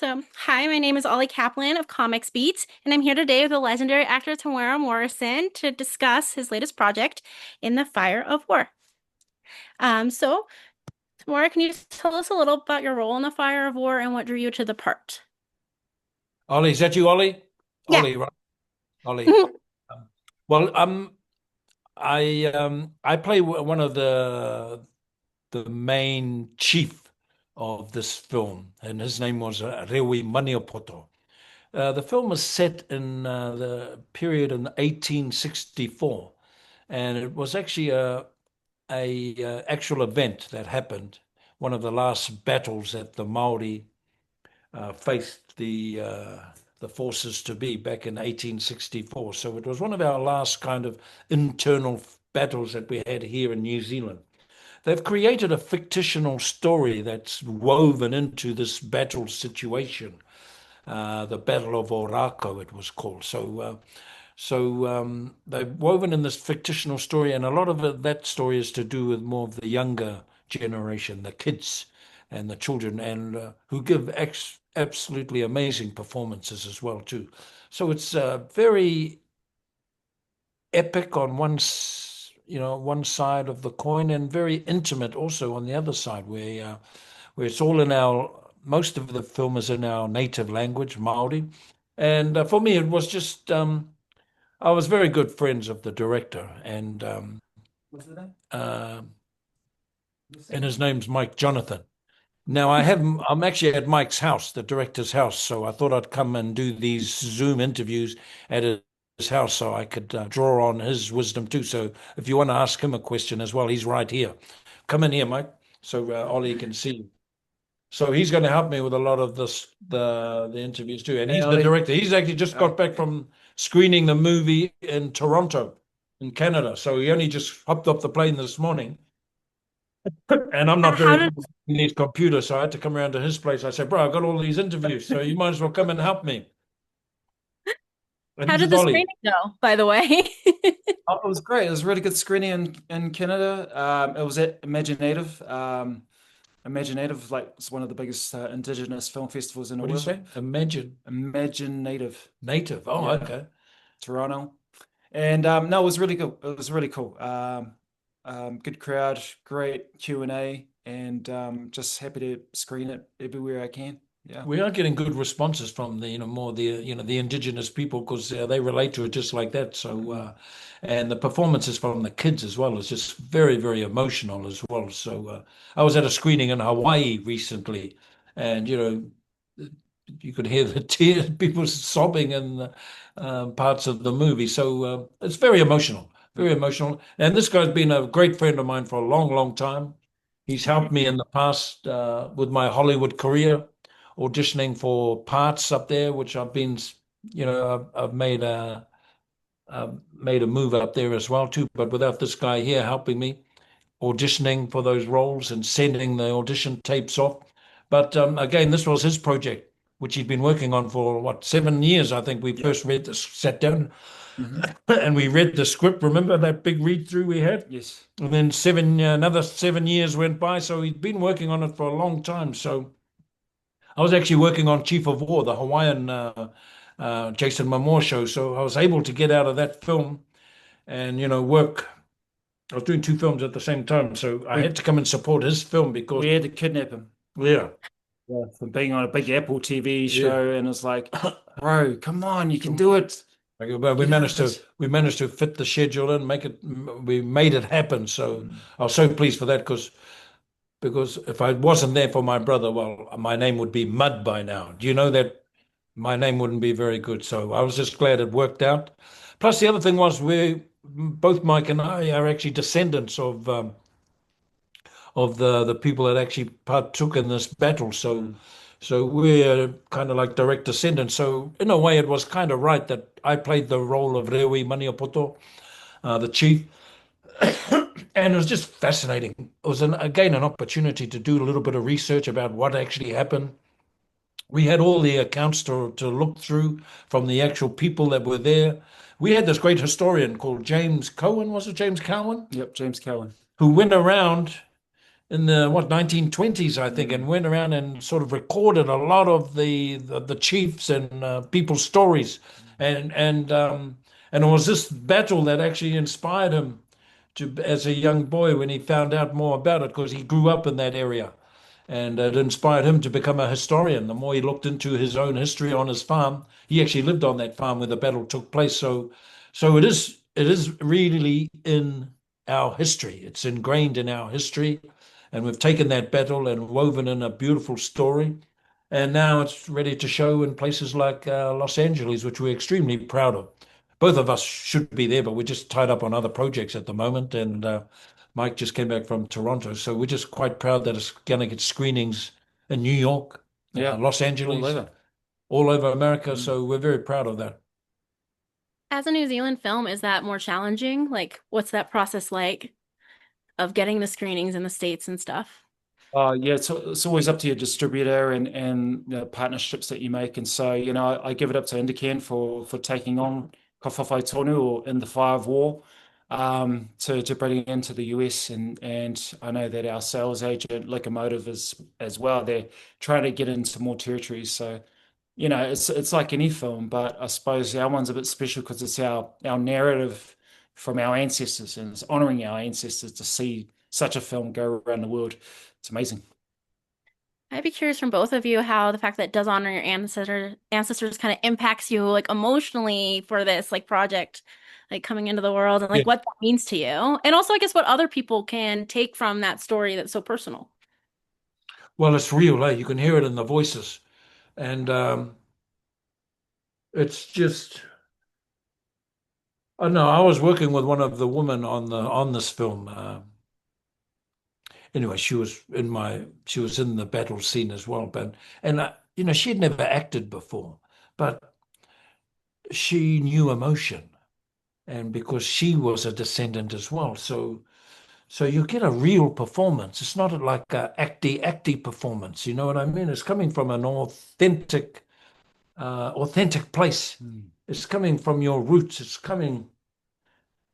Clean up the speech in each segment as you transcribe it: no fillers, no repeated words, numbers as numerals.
Hi, my name is Ollie Kaplan of Comics Beat, and I'm here today with the legendary actor Temuera Morrison to discuss his latest project, In the Fire of War. Temuera, can you tell us a little about your role in the Fire of War and what drew you to the part? Ollie, is that you, Ollie? Yeah. Ollie, right? Ollie. Um, well, I play one of the main chief of this film, and his name was Rewi Maniopoto. The film was set in the period in 1864, and it was actually a actual event that happened, one of the last battles that the Maori faced the forces to be back in 1864. So it was one of our last kind of internal battles that we had here in New Zealand. They've created a fictional story that's woven into this battle situation. The Battle of Orako, it was called. They've woven in this fictional story, and a lot of that story is to do with more of the younger generation, the kids and the children, and who give absolutely amazing performances as well too. So it's very epic on one side of the coin, and very intimate also on the other side, where it's all in our most of the film is in our native language, Maori, and for me it was just. I was very good friends of the director, and What's the name? and his name's Mike Jonathan. Now I'm actually at Mike's house, the director's house, so I thought I'd come and do these Zoom interviews at his house so I could draw on his wisdom too. So if you want to ask him a question as well, he's right here. Come in here, Mike, so Ollie can see you. So he's going to help me with a lot of the interviews too. And Hey, he's the Ollie. director. He's actually just got back from screening the movie in Toronto, in Canada. So he only just hopped off the plane this morning. And I'm not How very did good in these computers, so I had to come around to his place. I said, "Bro, I've got all these interviews, so you might as well come and help me." And how this did is the Ollie. screening go, by the way? Oh, it was great. It was a really good screening in Canada. It was at Imaginative. Imaginative, like, it's one of the biggest Indigenous film festivals in the What do you world. say? Imagine Imaginative, native. Oh, yeah, okay. Toronto. And no, it was really good. It was really cool. Good crowd, great Q&A, and just happy to screen it everywhere I can. Yeah. We are getting good responses from the, more the indigenous people because they relate to it just like that. So, and the performances from the kids as well is just very, very emotional as well. So, I was at a screening in Hawaii recently, and you could hear the tears, people sobbing in parts of the movie. So, it's very emotional, very emotional. And this guy's been a great friend of mine for a long, long time. He's helped me in the past with my Hollywood career auditioning for parts up there, which I've been, I've made a move up there as well too. But without this guy here helping me auditioning for those roles and sending the audition tapes off. But again, this was his project, which he'd been working on for what 7 years. I think we Yeah. first read this, sat down, Hmm. and we read the script. Remember that big read through we had? Yes. And then another 7 years went by. So he'd been working on it for a long time. So I was actually working on Chief of War, the Hawaiian Jason Momoa show. So I was able to get out of that film and, work. I was doing two films at the same time. So I We had to come and support his film because, we had to kidnap him. yeah, Yeah. From being on a big Apple TV yeah. show, and it's like, bro, come on, you can do it. But we Get out managed of to it. we managed to fit the schedule and make it. We made it happen. So Mm. I was so pleased for that because if I wasn't there for my brother, well, my name would be Mud by now. Do you know that my name wouldn't be very good? So I was just glad it worked out. Plus, the other thing was we both Mike and I are actually descendants of the people that actually partook in this battle. So Mm. so we're kind of like direct descendants. So in a way, it was kind of right that I played the role of Rewi Maniapoto, the chief. And it was just fascinating. It was again an opportunity to do a little bit of research about what actually happened. We had all the accounts to look through from the actual people that were there. We had this great historian called James Cohen, was it James Cowan, Yep, James Cowan. who went around in the what 1920s, I think, and Mm. went around and sort of recorded a lot of the chiefs and people's stories, and and um, and it was this battle that actually inspired him to as a young boy when he found out more about it because he grew up in that area. And it inspired him to become a historian. The more he looked into his own history on his farm, he actually lived on that farm where the battle took place. So it is really in our history. It's ingrained in our history, and we've taken that battle and woven in a beautiful story. And now it's ready to show in places like Los Angeles, which we're extremely proud of. Both of us should be there, but we're just tied up on other projects at the moment. And Mike just came back from Toronto, so we're just quite proud that it's going to get screenings in New York, Yeah, Los all Angeles, over. all over America. Mm. So we're very proud of that. As a New Zealand film, is that more challenging? Like, what's that process like of getting the screenings in the States and stuff? Yeah, it's always up to your distributor and the partnerships that you make. And so, I give it up to Indican for taking on Kawhawhai Tonu or In the Fire of War, to bring it into the US. And I know that our sales agent, Locomotive, is as well. They're trying to get into more territories. So, it's like any film, but I suppose our one's a bit special because it's our narrative from our ancestors, and it's honoring our ancestors to see such a film go around the world. It's amazing. I'd be curious from both of you how the fact that it does honor your ancestors kind of impacts you like emotionally for this like project, like coming into the world and Yeah. like what that means to you. And also I guess what other people can take from that story that's so personal. Well, it's real, eh? You can hear it in the voices, and it's just. I know I was working with one of the women on this film. Anyway, she was in the battle scene as well, but and she'd never acted before, but she knew emotion, and because she was a descendant as well, so you get a real performance. It's not like a acty performance. You know what I mean? It's coming from an authentic place. Mm. It's coming from your roots. It's coming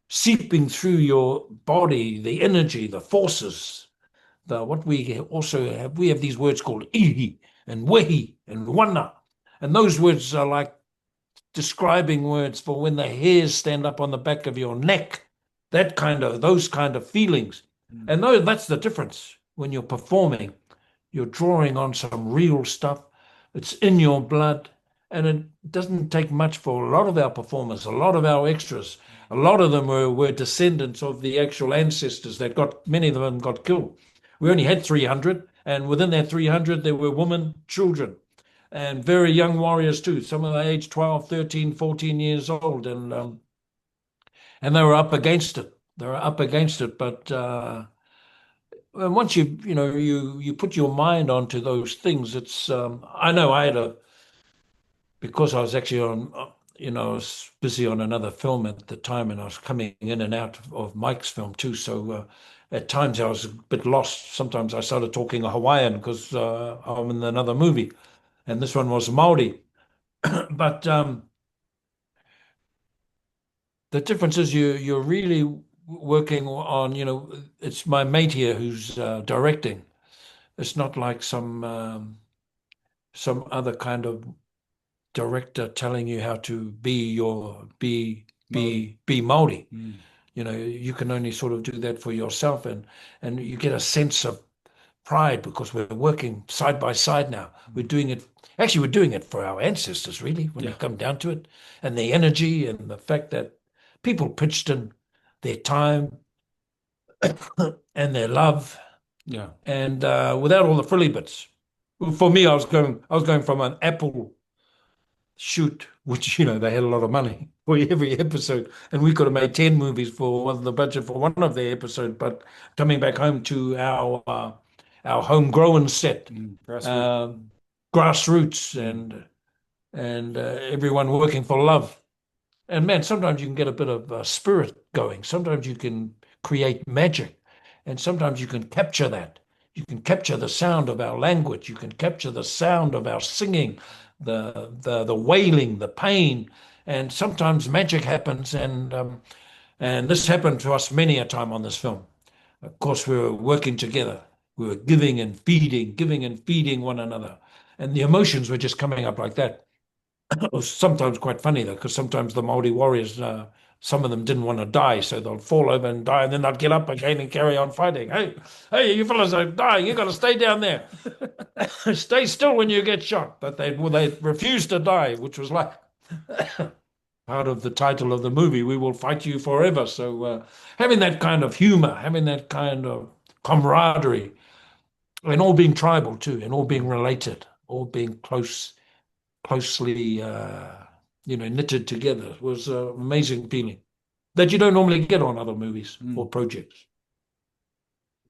seeping through your body, the energy, the forces. What we also have, we have these words called ihi and wehi and wana. And those words are like describing words for when the hairs stand up on the back of your neck, those kind of feelings. Mm. And that's the difference when you're performing. You're drawing on some real stuff. It's in your blood. And it doesn't take much for a lot of our performers, a lot of our extras. A lot of them were descendants of the actual ancestors many of them got killed. We only had 300, and within that 300, there were women, children, and very young warriors too. Some of them aged 12, 13, 14 years old, and they were up against it. They were up against it, but and once you put your mind onto those things, it's I know I had a because I was actually I was busy on another film at the time, and I was coming in and out of Mike's film too. So at times I was a bit lost. Sometimes I started talking Hawaiian because I'm in another movie, and this one was Maori. But the difference is you're really working on, it's my mate here who's directing. It's not like some other kind of director telling you how to Maori. be Maori. Mm. You can only sort of do that for yourself, and you get a sense of pride because we're working side by side now. We're Mm. doing it. Actually, we're doing it for our ancestors, really, when you Yeah. come down to it, and the energy and the fact that people pitched in their time and their love, Yeah. and without all the frilly bits. For me, I was going from an Apple shoot, which they had a lot of money for every episode, and we could have made 10 movies for the budget for one of their episodes. But coming back home to our homegrown set, Mm. Grassroots. um, grassroots, Mm. and everyone working for love. And man, sometimes you can get a bit of spirit going. Sometimes you can create magic, and sometimes you can capture that. You can capture the sound of our language. You can capture the sound of our singing, the wailing, the pain, and sometimes magic happens. And this happened to us many a time on this film. Of course, we were working together. We were giving and feeding one another. And the emotions were just coming up like that. It was sometimes quite funny though, because sometimes the Maori warriors, some of them didn't want to die, so they'll fall over and die, and then they'd get up again and carry on fighting. Hey, you fellas are dying. You got to stay down there. Stay still when you get shot. But they refused to die, which was like part of the title of the movie. We will fight you forever. So having that kind of humor, having that kind of camaraderie, and all being tribal too, and all being related, all being closely, knitted together was an amazing feeling that you don't normally get on other movies or Mm. projects.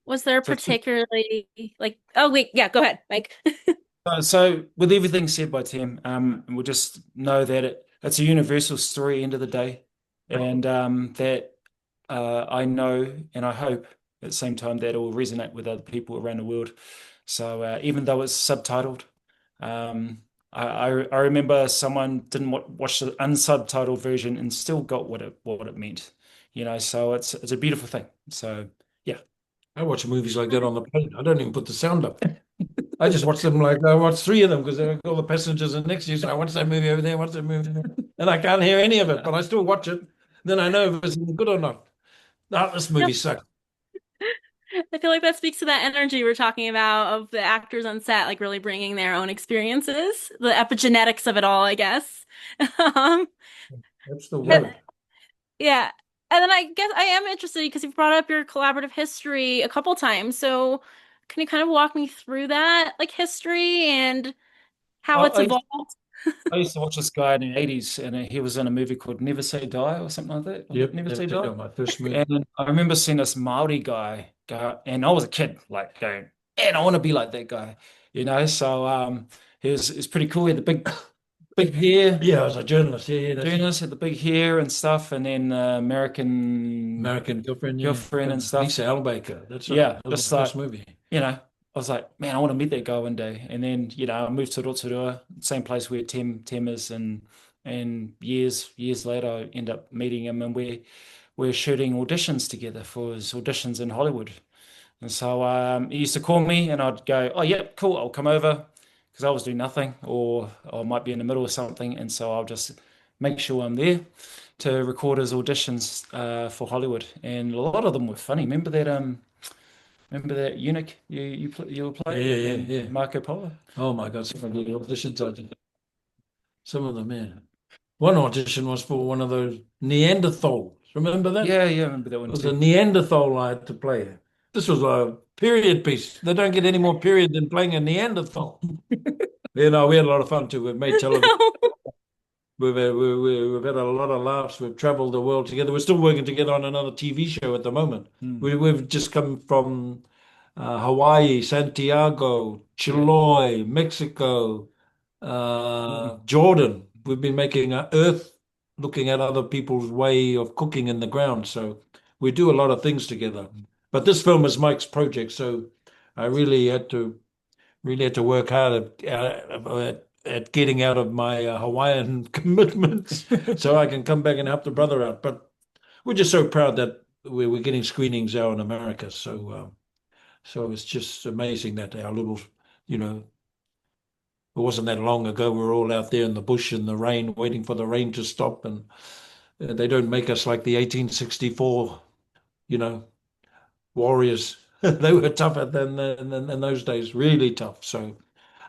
Was there So, particularly like, oh wait, yeah, go ahead, Mike. so with everything said by Tim, we'll just know that it's a universal story, end of the day, and that I know and I hope at the same time that it will resonate with other people around the world. So even though it's subtitled, I remember someone didn't watch the unsubtitled version and still got what it meant, So it's a beautiful thing. So yeah. I watch movies like that on the plane. I don't even put the sound up. I just watch them like I watch three of them because all the passengers are next to you. So I watch that movie over there, watch that movie over there, and I can't hear any of it, but I still watch it. Then I know if it's good or not. No, this Yeah, movie sucks. I feel like that speaks to that energy we're talking about of the actors on set, like really bringing their own experiences, the epigenetics of it all, I guess. Um, That's the and- word. yeah. And then I guess I am interested because you've brought up your collaborative history a couple times. So can you kind of walk me through that, like history and how it's I, evolved? I used to watch this guy in the 80s, and he was in a movie called Never Say Die or something like that. Was it Yep, Never that's Say Die? my first movie. And I remember seeing this Maori guy go, and I was a kid, like going, man, I want to be like that guy. So he was pretty cool. He had the big hair, Yeah, I was a journalist. Yeah, that's it. journalist, had the big hair and stuff, and then American American Girlfriend. Yeah, girlfriend and stuff. Lisa Albaker. That's it. Yeah, That was just my first like, movie. I was like, man, I want to meet that guy one day. And then, I moved to Rotorua, same place where Tem is, and years later, I end up meeting him, and we're shooting auditions together for his auditions in Hollywood. And so he used to call me, and I'd go, oh, yeah, cool, I'll come over, because I was doing nothing, or I might be in the middle of something, and so I'll just make sure I'm there to record his auditions for Hollywood. And a lot of them were funny. Remember that eunuch you Yeah, played yeah, yeah, in yeah. Marco Polo? Oh my God, some of the auditions I did. Some of them, yeah. One audition was for one of those Neanderthals. Remember that? Yeah, yeah, I remember that one It was a too. Neanderthal I had to play. This was a period piece. They don't get any more period than playing a Neanderthal. We had a lot of fun too. We've made television. We've had a lot of laughs. We've traveled the world together. We're still working together on another TV show at the moment. Mm. We've just come from Hawaii, Santiago, Yeah. Chiloy, Mexico, Mm. Jordan. We've been making Earth, looking at other people's way of cooking in the ground. So we do a lot of things together. But this film is Mike's project, so I really had to work hard at getting out of my Hawaiian commitments so I can come back and help the brother out. But we're just so proud that we're getting screenings out in America. So it's just amazing that our little, you know, it wasn't that long ago. We were all out there in the bush in the rain, waiting for the rain to stop. And they don't make us like the 1864, you know, warriors. They were tougher than those days, really tough. So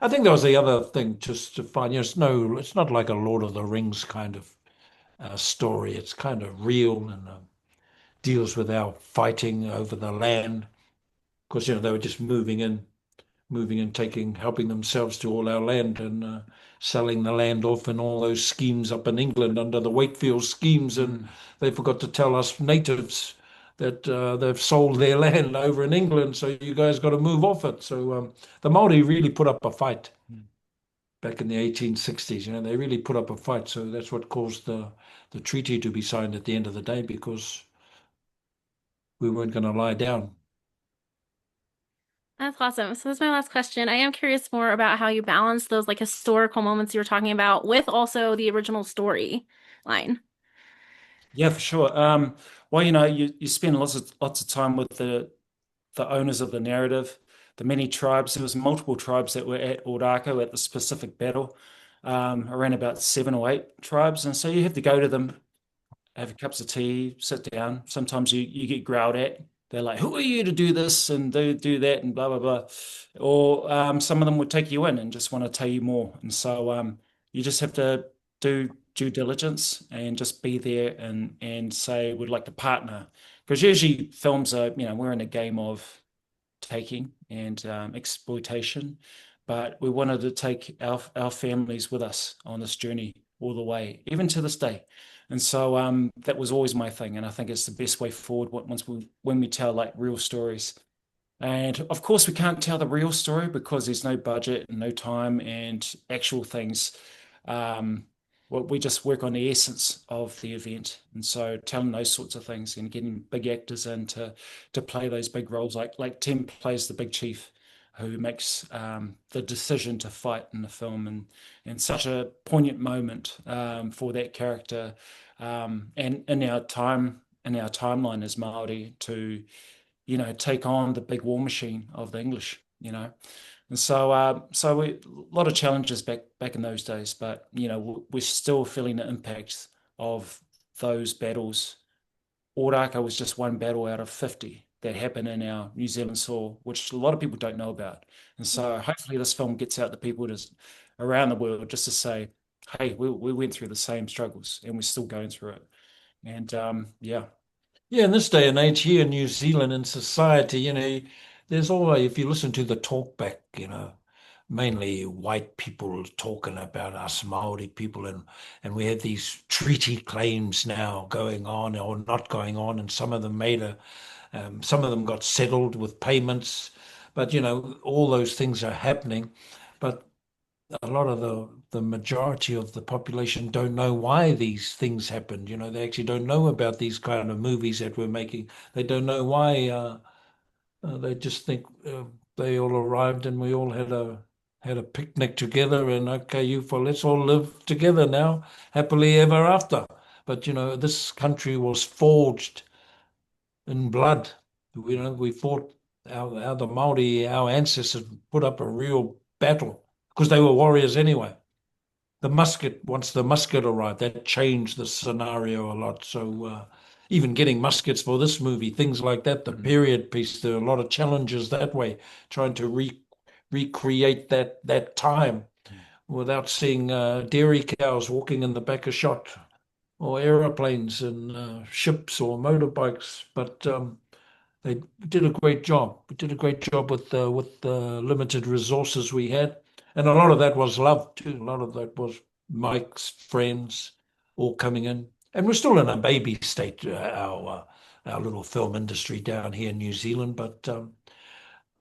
I think that was the other thing, just to find, it's not like a Lord of the Rings kind of story. It's kind of real and deals with our fighting over the land. Of course, they were just moving and helping themselves to all our land and selling the land off in all those schemes up in England under the Wakefield schemes. And Mm. they forgot to tell us natives that they've sold their land over in England, so you guys got to move off it. So the Maori really put up a fight Mm. back in the 1860s. They really put up a fight. So that's what caused the treaty to be signed at the end of the day, because we weren't going to lie down. That's awesome. So that's my last question. I am curious more about how you balance those like historical moments you were talking about with also the original story line. Yeah, for sure. Well, you spend lots of time with the owners of the narrative, the many tribes. There was multiple tribes that were at Ōrākau at the specific battle, around about 7 or 8 tribes. And so you have to go to them, have cups of tea, sit down. Sometimes you get growled at. They're like, "Who are you to do this and do that and blah blah blah," or some of them would take you in and just want to tell you more. And so you just have to do due diligence and just be there and say we'd like to partner, because usually films are, we're in a game of taking and exploitation, but we wanted to take our families with us on this journey all the way, even to this day. And so that was always my thing, and I think it's the best way forward when we tell like real stories. And of course, we can't tell the real story because there's no budget and no time and actual things. Um, we just work on the essence of the event, and so telling those sorts of things and getting big actors in to play those big roles, like Tim plays the big chief, who makes the decision to fight in the film, and such a poignant moment for that character, and in our timeline as Maori to take on the big war machine of the English. And so a lot of challenges back in those days, but we're still feeling the impact of those battles. Ōrākau was just one battle out of 50 that happened in our New Zealand soil, which a lot of people don't know about. And so hopefully this film gets out to people around the world just to say, hey, we went through the same struggles and we're still going through it. And yeah. Yeah, in this day and age here in New Zealand in society, there's always, if you listen to the talk back, mainly white people talking about us Maori people, and we have these treaty claims now going on or not going on, and some of them got settled with payments, but all those things are happening, but a lot of the majority of the population don't know why these things happened. They actually don't know about these kind of movies that we're making. They don't know why. They just think they all arrived and we all had a picnic together and okay, let's all live together now, happily ever after. But this country was forged in blood. We fought the Maori, our ancestors put up a real battle because they were warriors anyway. Once the musket arrived, that changed the scenario a lot. So even getting muskets for this movie, things like that, the period piece, there are a lot of challenges that way, trying to recreate that time without seeing dairy cows walking in the back of shot or aeroplanes and ships or motorbikes. But they did a great job. We did a great job with the limited resources we had. And a lot of that was love too. A lot of that was Mike's friends all coming in. And we're still in a baby state, our little film industry down here in New Zealand. But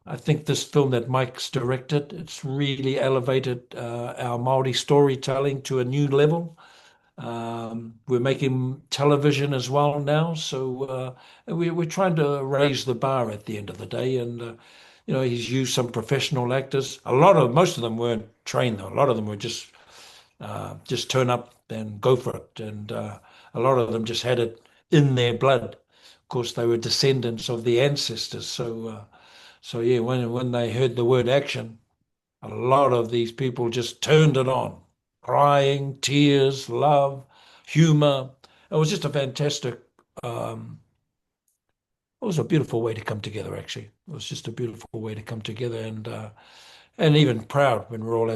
I think this film that Mike's directed, it's really elevated our Maori storytelling to a new level. We're making television as well now, so we're trying to raise the bar at the end of the day. And he's used some professional actors. Most of them weren't trained though. A lot of them were just turn up and go for it, and a lot of them just had it in their blood. Of course, they were descendants of the ancestors. So yeah, when they heard the word action, a lot of these people just turned it on. Crying, tears, love, humor. It was just a fantastic, it was a beautiful way to come together, actually. It was just a beautiful way to come together, and even proud when we're all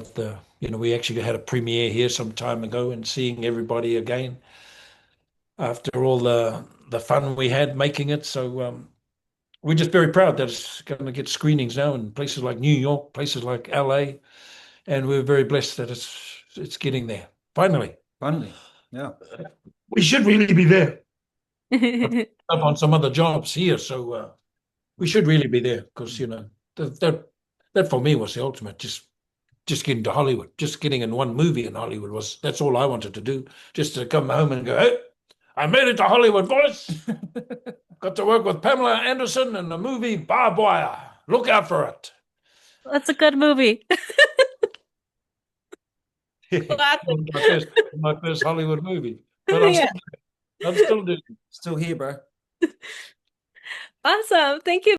we actually had a premiere here some time ago and seeing everybody again after all the fun we had making it. So we're just very proud that it's going to get screenings now in places like New York, places like LA, and we're very blessed that it's getting there. Finally. Finally, yeah. We should really be there. Up on some other jobs here, so we should really be there because that for me was the ultimate. Just getting to Hollywood, just getting in one movie in Hollywood that's all I wanted to do. Just to come home and go, hey, I made it to Hollywood, boys. Got to work with Pamela Anderson in the movie Barbed Wire. Look out for it. That's a good movie. my first Hollywood movie, but I'm still doing. Still here, bro. Awesome. Thank you.